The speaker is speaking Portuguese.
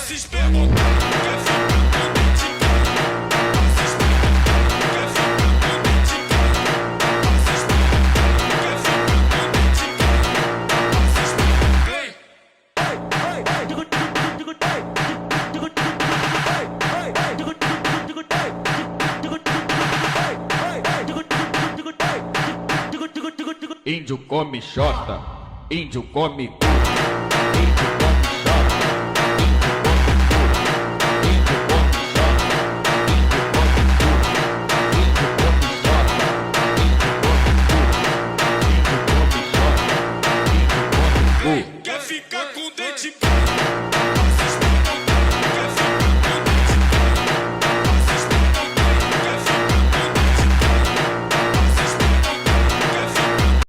se perguntar, quer ficar com dente cara? Se perguntar, quer ficar com dente cara? Se perguntar, quer ficar com dente cara? Se perguntar, índio come xota, índio come cu, índio come xota, índio come xota, índio come cu, índio come xota, índio come xota, índio come cu. quer ficar com dente cara?